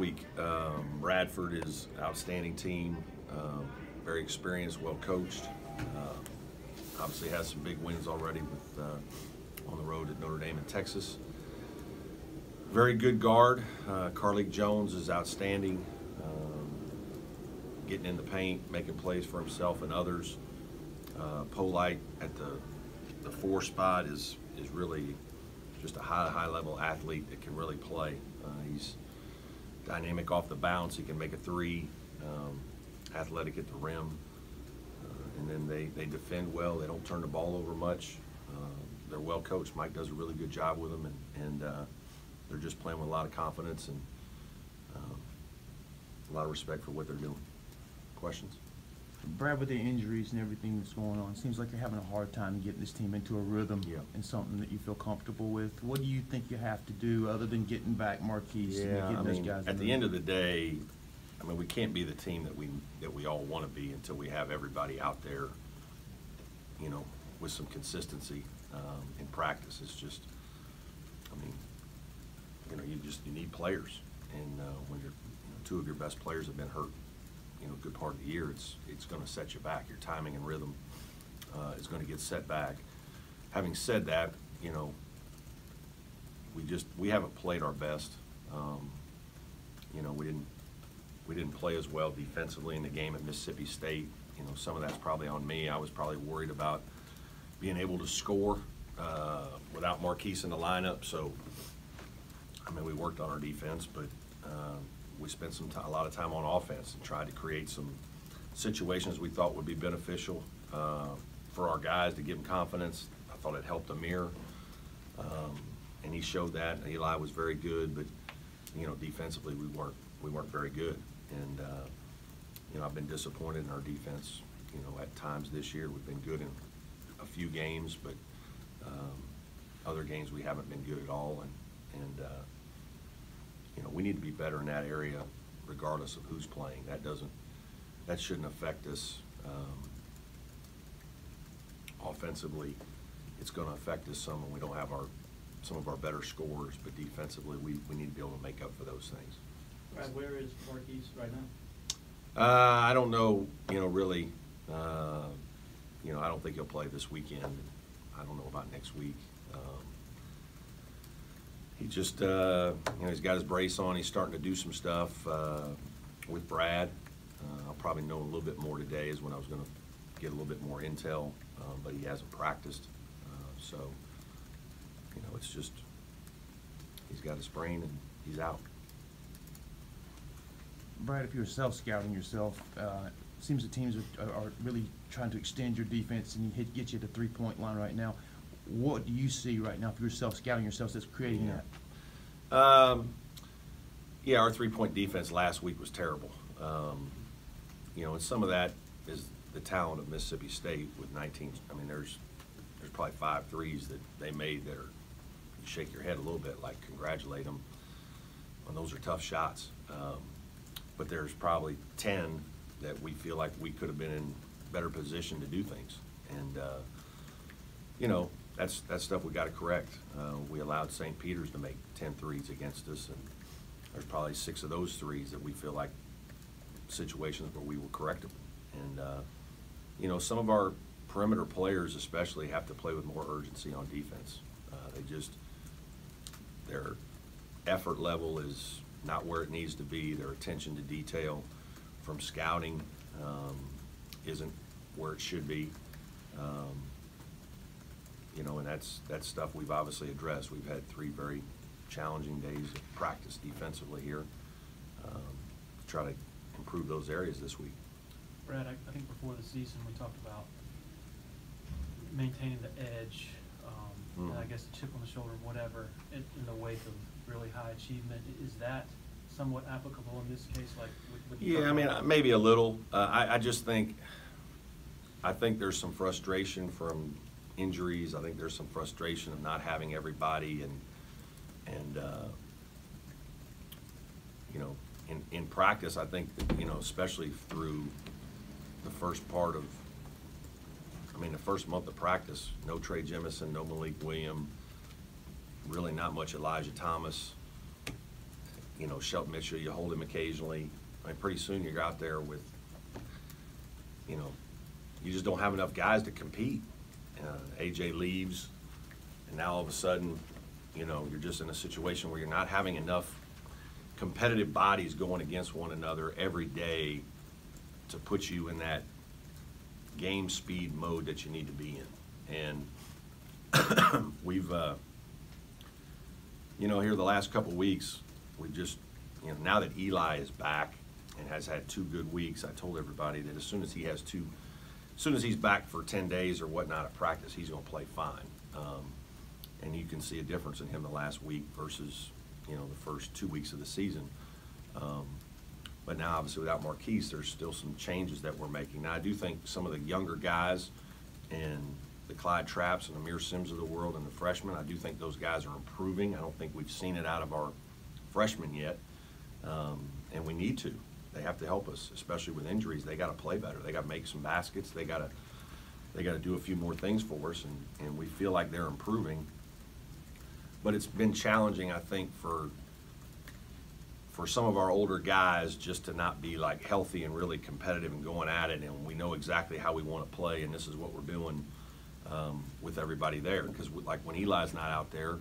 week. Radford is an outstanding team, very experienced, well coached. Obviously has some big wins already with on the road at Notre Dame in Texas. Very good guard. Carleek Jones is outstanding, getting in the paint, making plays for himself and others. Polite at the 4 spot is really just a high level athlete that can really play. He's dynamic off the bounce. He can make a 3, athletic at the rim, and then they defend well. They don't turn the ball over much. They're well coached. Mike does a really good job with them, and they're just playing with a lot of confidence and a lot of respect for what they're doing. Questions? Brad, with the injuries and everything that's going on, it seems like you're having a hard time getting this team into a rhythm and something that you feel comfortable with. What do you think you have to do other than getting back Marquise and getting those guys? At the end of the day, I mean, we can't be the team that we all want to be until we have everybody out there, you know, with some consistency in practice. It's just, I mean, you know, you need players, and when you're 2 of your best players have been hurt, you know, a good part of the year, it's going to set you back. Your timing and rhythm is going to get set back. Having said that, you know, we haven't played our best. You know, we didn't play as well defensively in the game at Mississippi State. You know, some of that's probably on me. I was probably worried about being able to score without Marquise in the lineup. So, I mean, we worked on our defense, but we spent a lot of time on offense and tried to create some situations we thought would be beneficial for our guys to give them confidence. I thought it helped Amir, and he showed that. Eli was very good, but you know, defensively we weren't very good, and you know, I've been disappointed in our defense. You know, at times this year we've been good in a few games, but other games we haven't been good at all, and you know, we need to be better in that area regardless of who's playing. That shouldn't affect us offensively. It's going to affect us some when we don't have some of our better scorers, but defensively we need to be able to make up for those things. Brad, where is Marquise right now? I don't know, you know, really. You know, I don't think he'll play this weekend. I don't know about next week. He just, you know, he's got his brace on. He's starting to do some stuff with Brad. I'll probably know a little bit more today is when I was going to get a little bit more intel, but he hasn't practiced. So, you know, it's just he's got a sprain and he's out. Brad, if you're self-scouting yourself, it seems the teams are really trying to extend your defense and get you to the 3-point line right now. What do you see right now if you're self-scouting yourself that's creating that? Yeah, our 3-point defense last week was terrible. You know, and some of that is the talent of Mississippi State with 19. I mean, there's probably 5 threes that they made that are, you shake your head a little bit, like congratulate them. And those are tough shots. But there's probably 10 that we feel like we could have been in better position to do things. And, you know, that's stuff we got to correct. We allowed St. Peter's to make 10 threes against us, and there's probably 6 of those threes that we feel like situations where we were correctable. And, you know, some of our perimeter players especially have to play with more urgency on defense. Their effort level is not where it needs to be. Their attention to detail from scouting isn't where it should be. You know, and that's stuff we've obviously addressed. We've had 3 very challenging days of practice defensively here to try to improve those areas this week. Brad, I think before the season we talked about maintaining the edge, and I guess the chip on the shoulder, whatever, in the wake of really high achievement. Is that somewhat applicable in this case? Like, yeah, I mean, maybe a little. I just think there's some frustration from injuries. I think there's some frustration of not having everybody, and you know, in practice, I think that, you know, especially through the first part of, I mean, the first month of practice, no Trey Jemison, no Malik Williams, really not much Elijah Thomas. you know, Shelton Mitchell, you hold him occasionally. I mean, pretty soon you're out there with, you know, you just don't have enough guys to compete. AJ leaves, and now all of a sudden, you know, you're just in a situation where you're not having enough competitive bodies going against one another every day to put you in that game speed mode that you need to be in. And we've, you know, here the last couple weeks, we just, you know, now that Eli is back and has had 2 good weeks, I told everybody that as soon as he's back for 10 days or whatnot at practice, he's going to play fine. And you can see a difference in him the last week versus, you know, the first 2 weeks of the season. But now, obviously, without Marquise, there's still some changes that we're making. Now, I do think some of the younger guys and the Clyde Trapps and Amir Sims of the world and the freshmen, I do think those guys are improving. I don't think we've seen it out of our freshmen yet, and we need to. They have to help us, especially with injuries. They got to play better. They got to make some baskets. They got to do a few more things for us, and we feel like they're improving. But it's been challenging, I think, for some of our older guys just to not be like healthy and really competitive and going at it, and we know exactly how we want to play, and this is what we're doing with everybody there. Because like when Eli's not out there,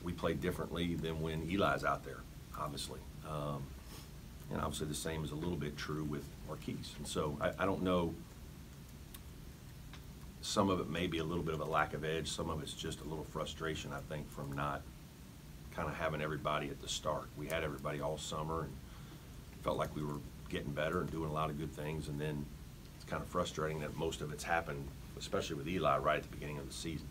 we play differently than when Eli's out there, obviously. And obviously the same is a little bit true with Marquise. And so I don't know, some of it may be a little bit of a lack of edge. Some of it's just a little frustration, I think, from not kind of having everybody at the start. We had everybody all summer and felt like we were getting better and doing a lot of good things. And then it's kind of frustrating that most of it's happened, especially with Eli, right at the beginning of the season.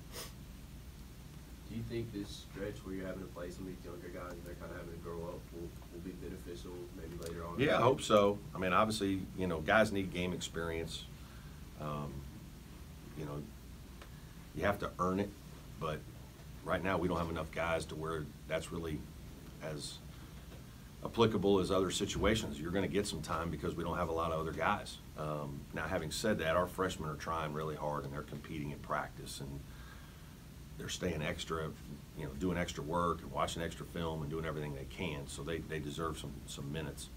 Do you think this stretch where you're having to play some of these younger guys and they're kind of having to grow up will be beneficial maybe later on? Yeah, I hope so. I mean, obviously, you know, guys need game experience. You know, you have to earn it, but right now we don't have enough guys to where that's really as applicable as other situations. You're going to get some time because we don't have a lot of other guys. Now, having said that, our freshmen are trying really hard and they're competing in practice and they're staying extra, you know, doing extra work and watching extra film and doing everything they can. So they deserve some minutes.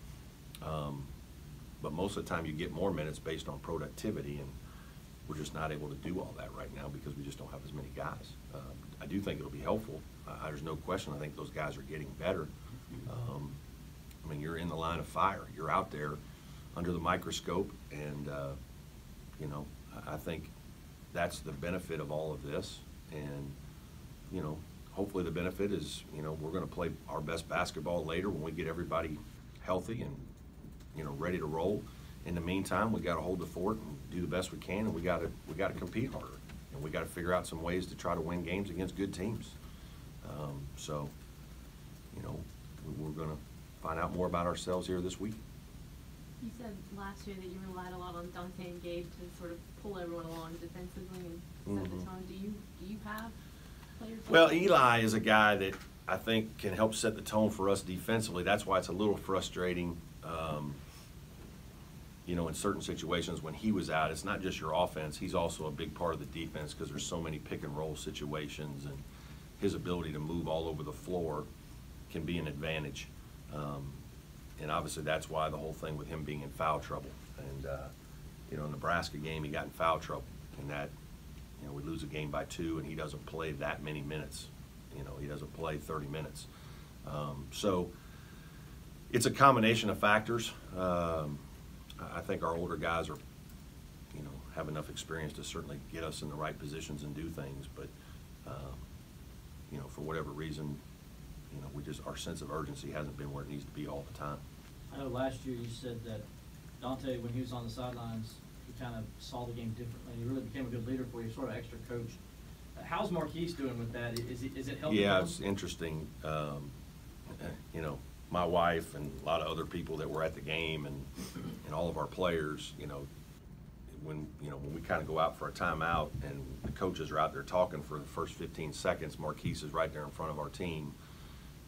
But most of the time you get more minutes based on productivity, and we're just not able to do all that right now because we just don't have as many guys. I do think it'll be helpful. There's no question. I think those guys are getting better. I mean, you're in the line of fire. You're out there under the microscope, and, you know, I think that's the benefit of all of this. And, you know, hopefully the benefit is, you know, we're going to play our best basketball later when we get everybody healthy and, you know, ready to roll. In the meantime, we got to hold the fort and do the best we can, and we got to compete harder, and we got to figure out some ways to try to win games against good teams. So, you know, we're going to find out more about ourselves here this week. You said last year that you relied a lot on Dante and Gabe to sort of pull everyone along defensively and set the tone. Do you have players? Well, Eli is a guy that I think can help set the tone for us defensively. That's why it's a little frustrating, you know, in certain situations when he was out. It's not just your offense. He's also a big part of the defense because there's so many pick and roll situations, and his ability to move all over the floor can be an advantage. And obviously that's why the whole thing with him being in foul trouble. And, you know, in the Nebraska game, he got in foul trouble. And that, you know, we lose a game by 2, and he doesn't play that many minutes. You know, he doesn't play 30 minutes. So it's a combination of factors. I think our older guys are, you know, have enough experience to certainly get us in the right positions and do things. But, you know, for whatever reason, you know, our sense of urgency hasn't been where it needs to be all the time. I know last year you said that Dante, when he was on the sidelines, he kind of saw the game differently. He really became a good leader for you, sort of extra coach. How's Marquise doing with that? Is it helping? Yeah, him? it's interesting. You know, my wife and a lot of other people that were at the game and all of our players, you know, when we kind of go out for a timeout and the coaches are out there talking for the first 15 seconds, Marquise is right there in front of our team,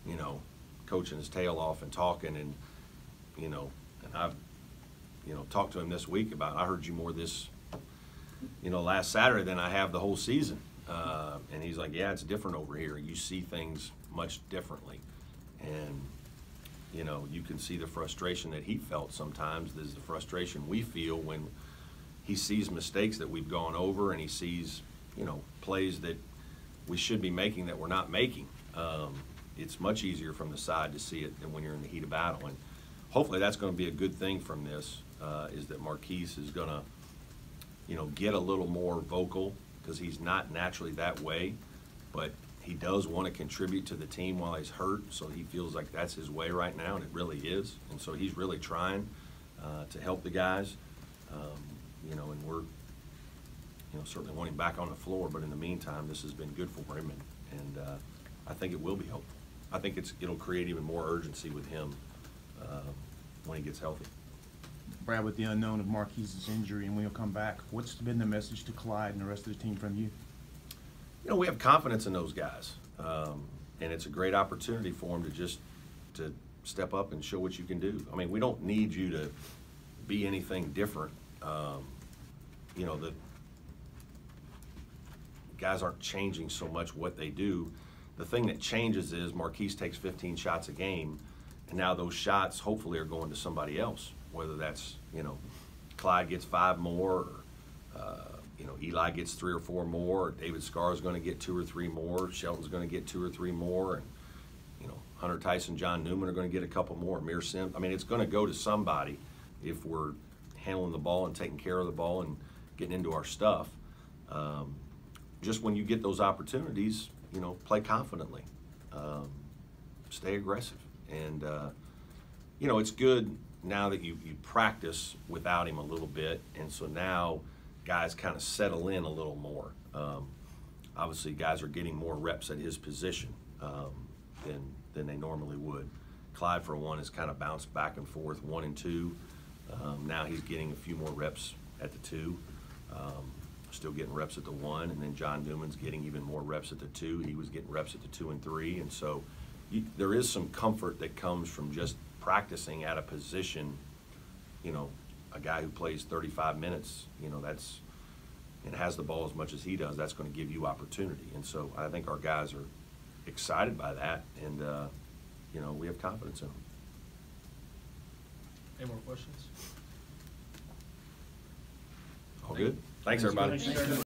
you know, coaching his tail off and talking, and, you know, and I've, you know, talked to him this week about, I heard you more this, you know, last Saturday than I have the whole season. And he's like, yeah, it's different over here. You see things much differently. And, you know, you can see the frustration that he felt sometimes. There's the frustration we feel when he sees mistakes that we've gone over, and he sees, you know, plays that we should be making that we're not making. It's much easier from the side to see it than when you're in the heat of battle. And hopefully that's going to be a good thing from this, is that Marquise is going to, you know, get a little more vocal, because he's not naturally that way, but he does want to contribute to the team while he's hurt, so he feels like that's his way right now, and it really is. And so he's really trying to help the guys, you know, and we're, you know, certainly want him back on the floor, but in the meantime, this has been good for him, and I think it will be helpful. I think it'll create even more urgency with him when he gets healthy. Brad, with the unknown of Marquise's injury and when he'll come back, what's been the message to Clyde and the rest of the team from you? You know, we have confidence in those guys, and it's a great opportunity for them to step up and show what you can do. I mean, we don't need you to be anything different. You know, the guys aren't changing so much what they do. The thing that changes is Marquise takes 15 shots a game, and now those shots hopefully are going to somebody else, whether that's, you know, Clyde gets 5 more, or you know, Eli gets 3 or 4 more, or David Scarr's going to get 2 or 3 more, Shelton's going to get 2 or 3 more, and, you know, Hunter Tyson, John Newman are going to get a couple more, Amir Sims. I mean, it's going to go to somebody if we're handling the ball and taking care of the ball and getting into our stuff. Just when you get those opportunities, you know, play confidently, stay aggressive, and you know, it's good now that you practice without him a little bit, and so now guys kind of settle in a little more. Obviously, guys are getting more reps at his position than they normally would. Clyde, for one, has kind of bounced back and forth 1 and 2. Now he's getting a few more reps at the 2. Still getting reps at the 1, and then John Newman's getting even more reps at the 2. He was getting reps at the 2 and 3, and so there is some comfort that comes from just practicing at a position. You know, a guy who plays 35 minutes, you know, and has the ball as much as he does, that's going to give you opportunity. And so I think our guys are excited by that, and you know, we have confidence in them. Any more questions? All good? Thanks, everybody. Thanks, sir.